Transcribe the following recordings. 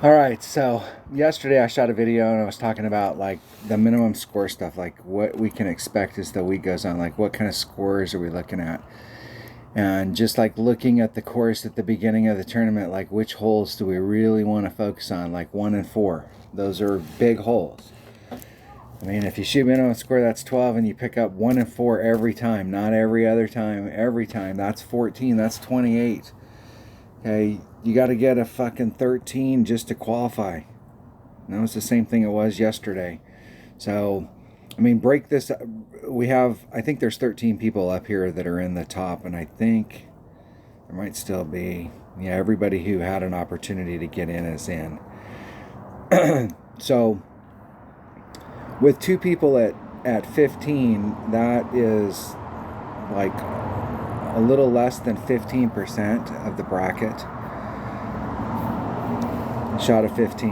All right, so yesterday I shot a video and I was talking about like the minimum score stuff, like what we can expect as the week goes on, like what kind of scores are we looking at, and just like looking at the course at the beginning of the tournament, like which holes do we really want to focus on, like 1 and 4. Those are big holes. I mean, if you shoot minimum score, that's 12, and you pick up 1 and 4 every time, not every other time, every time, that's 14, that's 28. Okay, you got to get a fucking 13 just to qualify. And that was the same thing it was yesterday. So, I mean, break this. We have, I think there's 13 people up here that are in the top, and I think there might still be, yeah, everybody who had an opportunity to get in is in. So, with two people at 15, that is like a little less than 15% of the bracket. Shot of 15.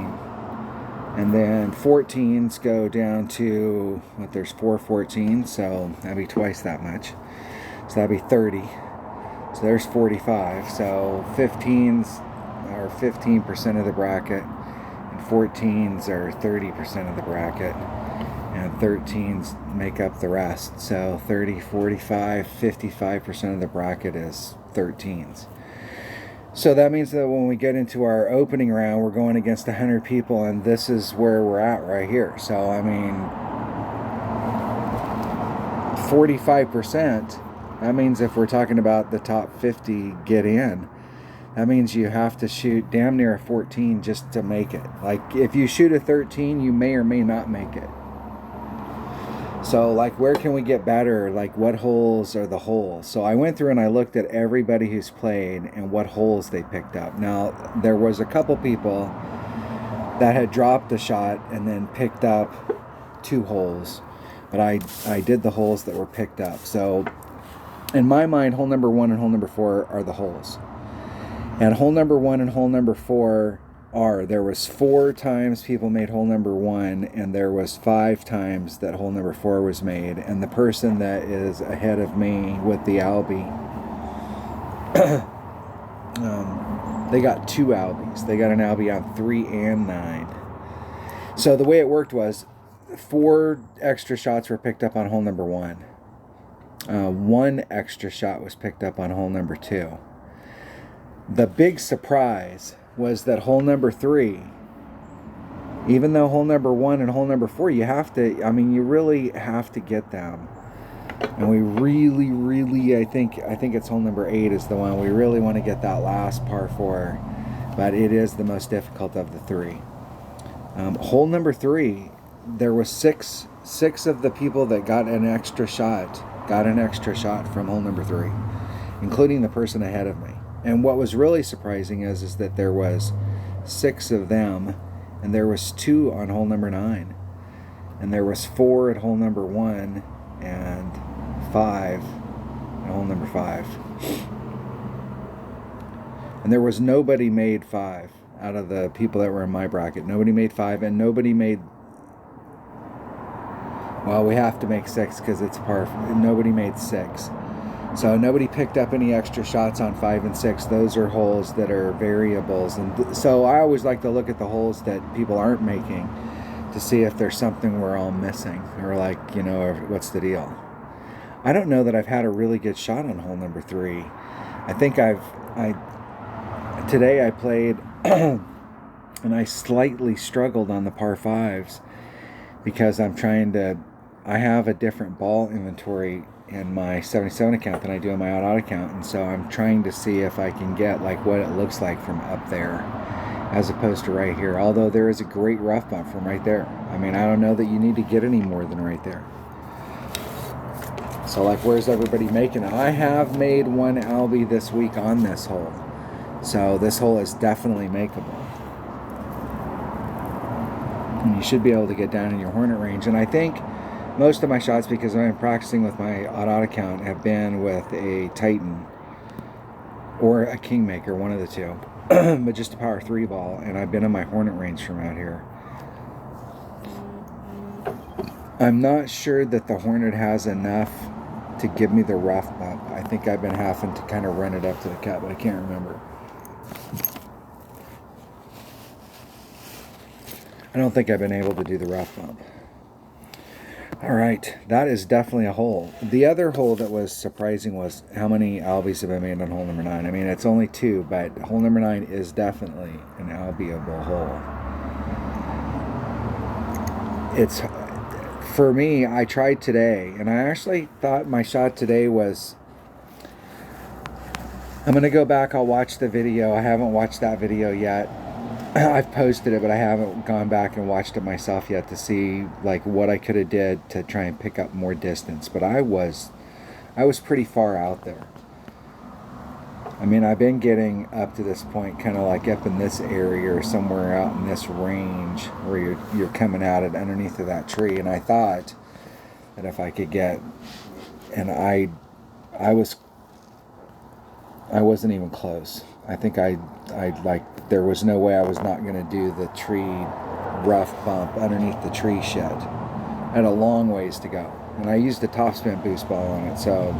And then 14s go down to, what, there's 4 14s, so that'd be twice that much. So that'd be 30. So there's 45. So 15s are 15% of the bracket, and 14s are 30% of the bracket, and 13s make up the rest. So 30, 45, 55% of the bracket is 13s. So that means that when we get into our opening round, we're going against 100 people, and this is where we're at right here. So, I mean, 45%, that means if we're talking about the top 50 get in, that means you have to shoot damn near a 14 just to make it. Like, if you shoot a 13, you may or may not make it. So, like, where can we get better? Like, what holes are the holes? So I went through and I looked at everybody who's played and what holes they picked up. Now, there was a couple people that had dropped a shot and then picked up 2 holes. But I did the holes that were picked up. So, in my mind, hole number 1 and hole number 4 are the holes. And hole number 1 and hole number 4 there was 4 times people made hole number 1, and there was 5 times that hole number 4 was made. And the person that is ahead of me with the Albie, they got 2 Albies. They got an Albie on 3 and 9. So the way it worked was 4 extra shots were picked up on hole number 1. 1 extra shot was picked up on hole number 2. The big surprise was that hole number 3, even though hole number 1 and hole number 4, you really have to get them. And we really, I think it's hole number 8 is the one. We really want to get that last par 4, but it is the most difficult of the 3. Hole number 3, there was six of the people that got an extra shot from hole number 3, including the person ahead of me. And what was really surprising is that there was 6 of them, and there was 2 on hole number 9, and there was 4 at hole number 1, and 5 at hole number 5. And there was nobody made 5 out of the people that were in my bracket. Nobody made 5, and nobody made, well, we have to make 6 because it's par. Nobody made 6. So nobody picked up any extra shots on 5 and 6. Those are holes that are variables. And so I always like to look at the holes that people aren't making to see if there's something we're all missing, or like, what's the deal. I don't know that I've had a really good shot on hole number 3. I think today I played and I slightly struggled on the par 5s because I have a different ball inventory in my 77 account than I do in my auto account, and so I'm trying to see if I can get like what it looks like from up there as opposed to right here, although there is a great rough bump from right there. I mean, I don't know that you need to get any more than right there. So like, where's everybody making it? I have made 1 Albie this week on this hole, so this hole is definitely makeable, and you should be able to get down in your Hornet range. And I think most of my shots, because I'm practicing with my auto account, have been with a Titan or a Kingmaker, one of the 2, but just a power 3 ball, and I've been in my Hornet range from out here. I'm not sure that the Hornet has enough to give me the rough bump. I think I've been having to kind of run it up to the cut, but I can't remember. I don't think I've been able to do the rough bump. All right, that is definitely a hole. The other hole that was surprising was how many albies have been made on hole number 9. I mean, it's only 2, but hole number 9 is definitely an albiable hole. It's, for me, I tried today, and I actually thought my shot today was, I'm going to go back, I'll watch the video. I haven't watched that video yet. I've posted it, but I haven't gone back and watched it myself yet to see like what I could have did to try and pick up more distance. But I was pretty far out there. I mean, I've been getting up to this point kind of like up in this area or somewhere out in this range where you're coming at it underneath of that tree. And I thought that if I could get, and I wasn't even close. I think there was no way I was not going to do the tree rough bump underneath the tree shed. I had a long ways to go. And I used a topspin boost ball on it, so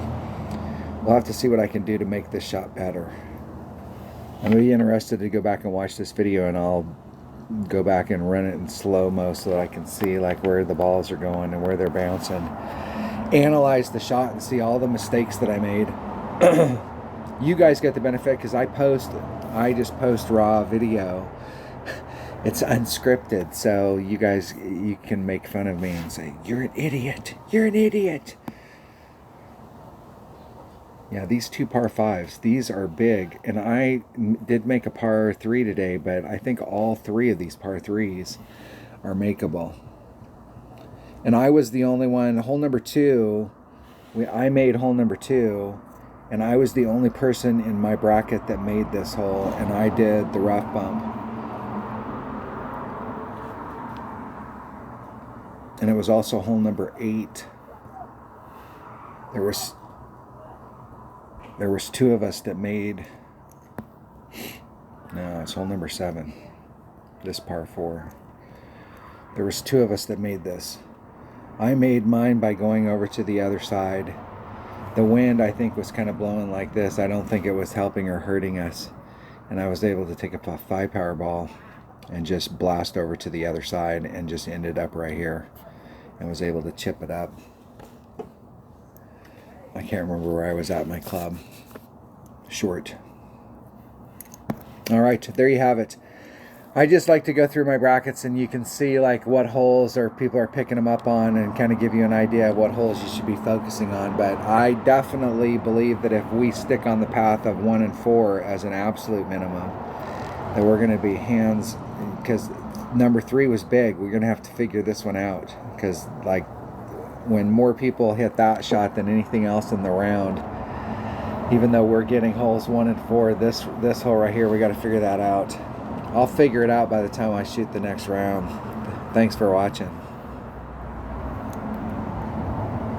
we'll have to see what I can do to make this shot better. I'm really interested to go back and watch this video, and I'll go back and run it in slow-mo so that I can see like where the balls are going and where they're bouncing. Analyze the shot and see all the mistakes that I made. You guys get the benefit because I just post raw video. It's unscripted, so you can make fun of me and say, "You're an idiot. You're an idiot." Yeah, these 2 par 5s, these are big, and I did make a par 3 today, but I think all 3 of these par 3s are makeable. And I was the only one. Hole number 2, I made hole number 2. And I was the only person in my bracket that made this hole, and I did the rough bump. And it was also hole number 8. There was 2 of us that made, no, it's hole number 7, this par 4. There was 2 of us that made this. I made mine by going over to the other side. The wind, I think, was kind of blowing like this. I don't think it was helping or hurting us. And I was able to take a 5-power ball and just blast over to the other side and just ended up right here. And was able to chip it up. I can't remember where I was at my club. Short. All right, there you have it. I just like to go through my brackets, and you can see like what holes or people are picking them up on, and kind of give you an idea of what holes you should be focusing on. But I definitely believe that if we stick on the path of 1 and 4 as an absolute minimum, that we're going to be hands, because number 3 was big. We're going to have to figure this one out, because like when more people hit that shot than anything else in the round, even though we're getting holes 1 and 4, this hole right here, we got to figure that out. I'll figure it out by the time I shoot the next round. Thanks for watching.